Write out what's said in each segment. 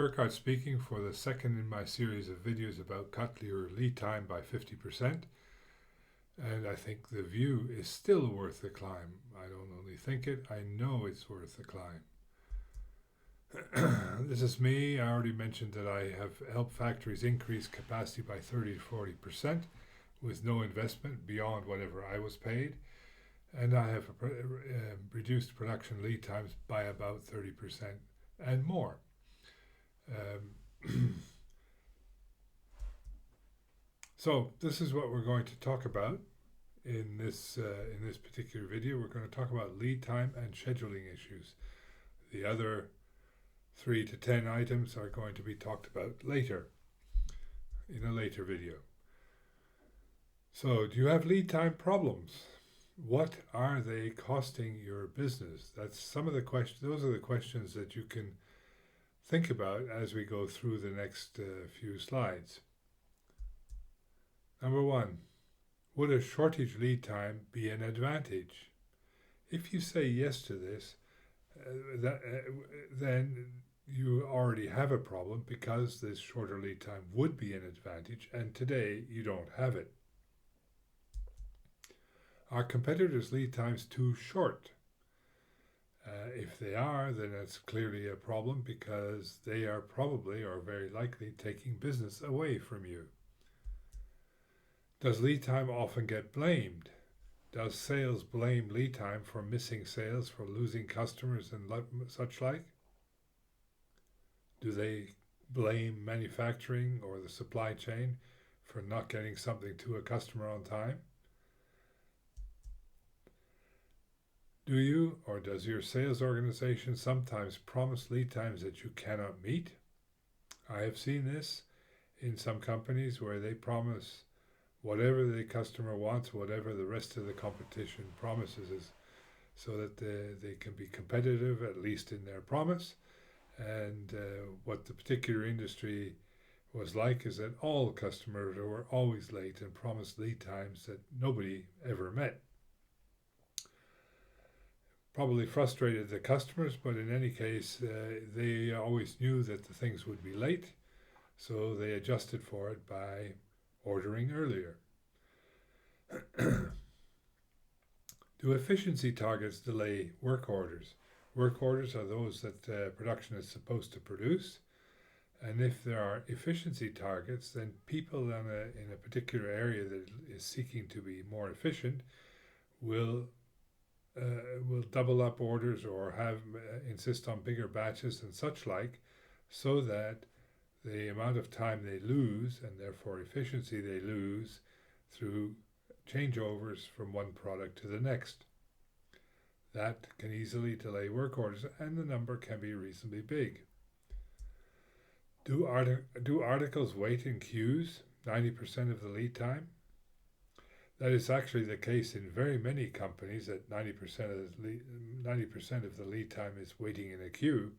Burkhardt speaking for the second in my series of videos about cut your lead time by 50%. And I think the view is still worth the climb. I don't only think it, I know it's worth the climb. This is me. I already mentioned that I have helped factories increase capacity by 30 to 40% with no investment beyond whatever I was paid. And I have reduced production lead times by about 30% and more. So this is what we're going to talk about in this particular video. We're going to talk about lead time and scheduling issues. The other 3 to 10 items are going to be talked about later in a later video. So, do you have lead time problems? What are they costing your business? That's some of the questions. Those are the questions that you can think about as we go through the next few slides. Number 1, would a shortage lead time be an advantage? If you say yes to this, then you already have a problem because this shorter lead time would be an advantage, and today you don't have it. Are competitors' lead times too short? If they are, then it's clearly a problem because they are probably or very likely taking business away from you. Does lead time often get blamed? Does sales blame lead time for missing sales, for losing customers and such like? Do they blame manufacturing or the supply chain for not getting something to a customer on time? Do you or does your sales organization sometimes promise lead times that you cannot meet? I have seen this in some companies where they promise whatever the customer wants, whatever the rest of the competition promises, so that they can be competitive, at least in their promise. And what the particular industry was like is that all customers were always late and promised lead times that nobody ever met. Probably frustrated the customers, but in any case, they always knew that the things would be late, so they adjusted for it by ordering earlier. Do efficiency targets delay work orders? Work orders are those that production is supposed to produce, and if there are efficiency targets, then people in a particular area that is seeking to be more efficient will double up orders or insist on bigger batches and such like, so that the amount of time they lose, and therefore efficiency they lose, through changeovers from one product to the next. That can easily delay work orders, and the number can be reasonably big. Do articles wait in queues 90% of the lead time? That is actually the case in very many companies, that 90% of the lead time is waiting in a queue,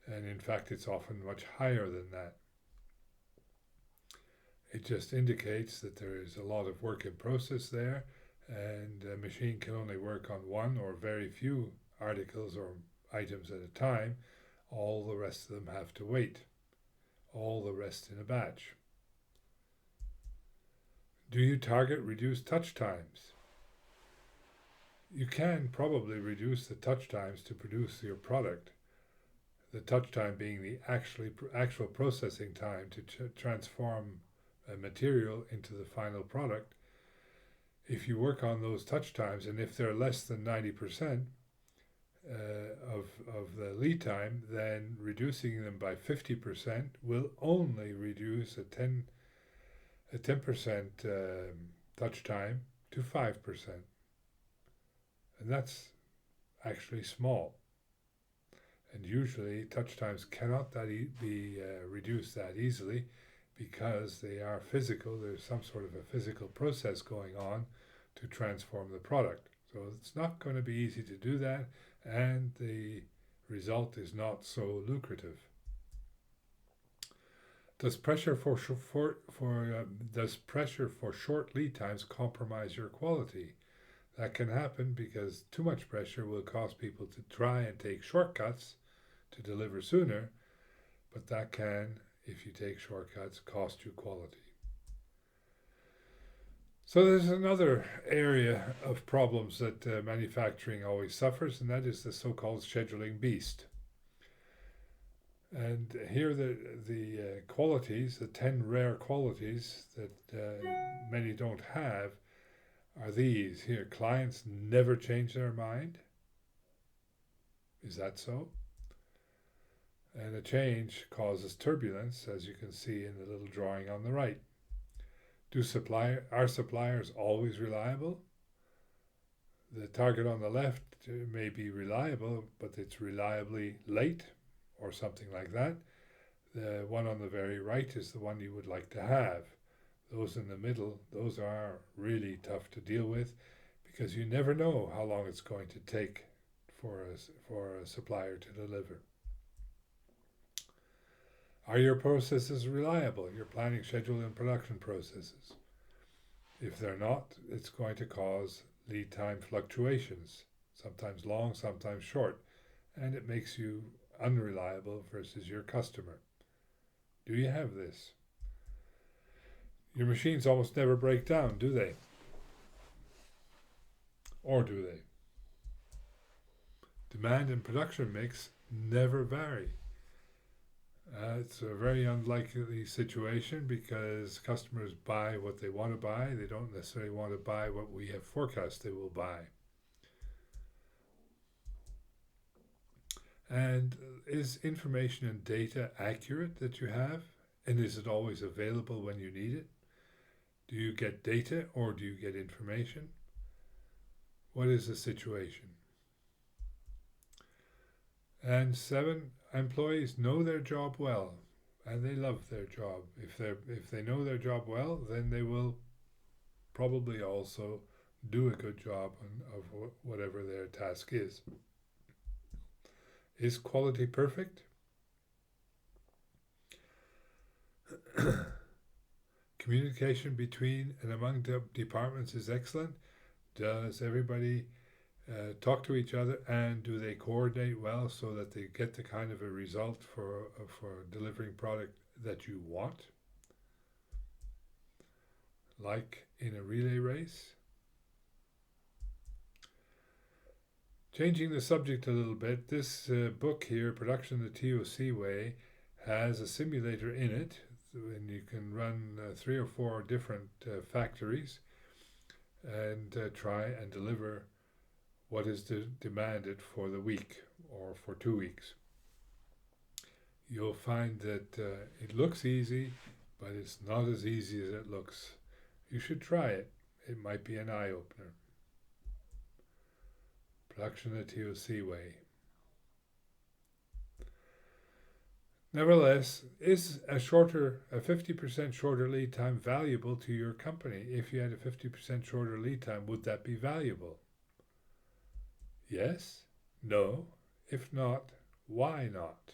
and in fact it's often much higher than that. It just indicates that there is a lot of work in process there, and a machine can only work on one or very few articles or items at a time. All the rest of them have to wait, all the rest in a batch. Do you target reduced touch times? You can probably reduce the touch times to produce your product, the touch time being the actual processing time to transform a material into the final product. If you work on those touch times, and if they're less than 90% of the lead time, then reducing them by 50% will only reduce a 10% touch time to 5%. And that's actually small. And usually touch times cannot be reduced that easily, because they are physical. There's some sort of a physical process going on to transform the product. So it's not going to be easy to do that, and the result is not so lucrative. Does pressure for short lead times compromise your quality? That can happen because too much pressure will cause people to try and take shortcuts to deliver sooner, but that can, if you take shortcuts, cost you quality. So there's another area of problems that manufacturing always suffers, and that is the so-called scheduling beast. And here the qualities, the 10 rare qualities that many don't have, are these here. Clients never change their mind. Is that so? And a change causes turbulence, as you can see in the little drawing on the right. Are suppliers always reliable? The target on the left may be reliable, but it's reliably late or something like that. The one on the very right is the one you would like to have. Those in the middle, those are really tough to deal with because you never know how long it's going to take for a supplier to deliver. Are your processes reliable? Your planning, schedule, and production processes. If they're not, it's going to cause lead time fluctuations, sometimes long, sometimes short, and it makes you unreliable versus your customer. Do you have this? Your machines almost never break down, do they? Or do they? Demand and production mix never vary. It's a very unlikely situation because customers buy what they want to buy. They don't necessarily want to buy what we have forecast they will buy. And is information and data accurate that you have? And is it always available when you need it? Do you get data or do you get information? What is the situation? And 7, employees know their job well, and they love their job. If they know their job well, then they will probably also do a good job of whatever their task is. Is quality perfect? Communication between and among departments is excellent. Does everybody talk to each other, and do they coordinate well so that they get the kind of a result for delivering product that you want? Like in a relay race? Changing the subject a little bit, this book here, Production the TOC Way, has a simulator in it, and you can run 3 or 4 different factories and try and deliver what is demanded for the week or for 2 weeks. You'll find that it looks easy, but it's not as easy as it looks. You should try it. It might be an eye-opener. Production the TOC Way. Nevertheless, is a 50% shorter lead time valuable to your company? If you had a 50% shorter lead time, would that be valuable? Yes? No? If not, why not?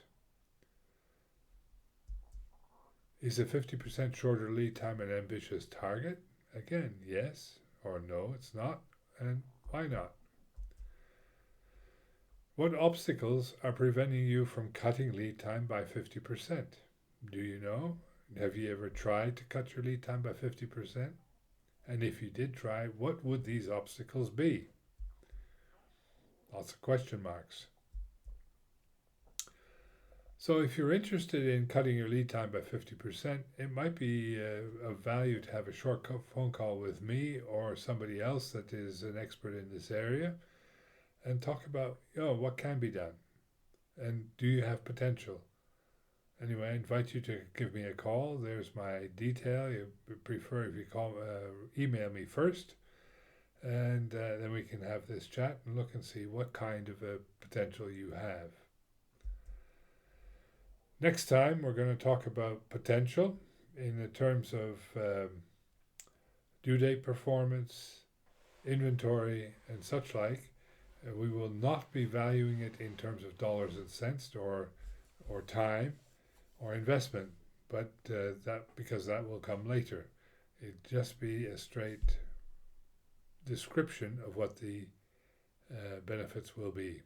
Is a 50% shorter lead time an ambitious target? Again, yes or no, it's not, and why not? What obstacles are preventing you from cutting lead time by 50%? Do you know? Have you ever tried to cut your lead time by 50%? And if you did try, what would these obstacles be? Lots of question marks. So if you're interested in cutting your lead time by 50%, it might be of value to have a short phone call with me or somebody else that is an expert in this area and talk about what can be done and do you have potential. Anyway, I invite you to give me a call. There's my detail. You prefer if you email me first, and then we can have this chat and look and see what kind of a potential you have. Next time, we're going to talk about potential in the terms of due date performance, inventory, and such like. We will not be valuing it in terms of dollars and cents or time or investment, but because that will come later. It'd just be a straight description of what the benefits will be.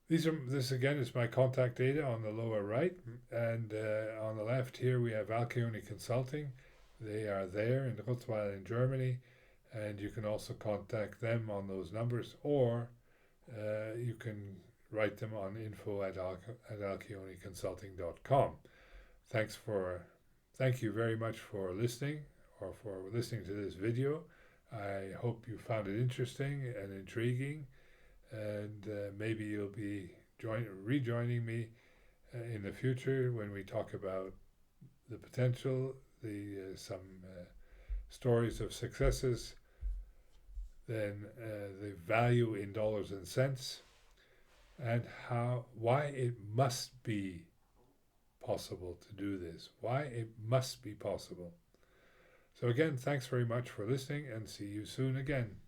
This again is my contact data on the lower right, and on the left here we have Alcione Consulting. They are there in Rottweil in Germany, and you can also contact them on those numbers, or you can write them on info@alcioneconsulting.com. Thank you very much for listening, or for listening to this video. I hope you found it interesting and intriguing, and maybe you'll be rejoining me in the future when we talk about the potential, some stories of successes, then the value in dollars and cents, and why it must be possible to do this, why it must be possible. So again, thanks very much for listening, and see you soon again.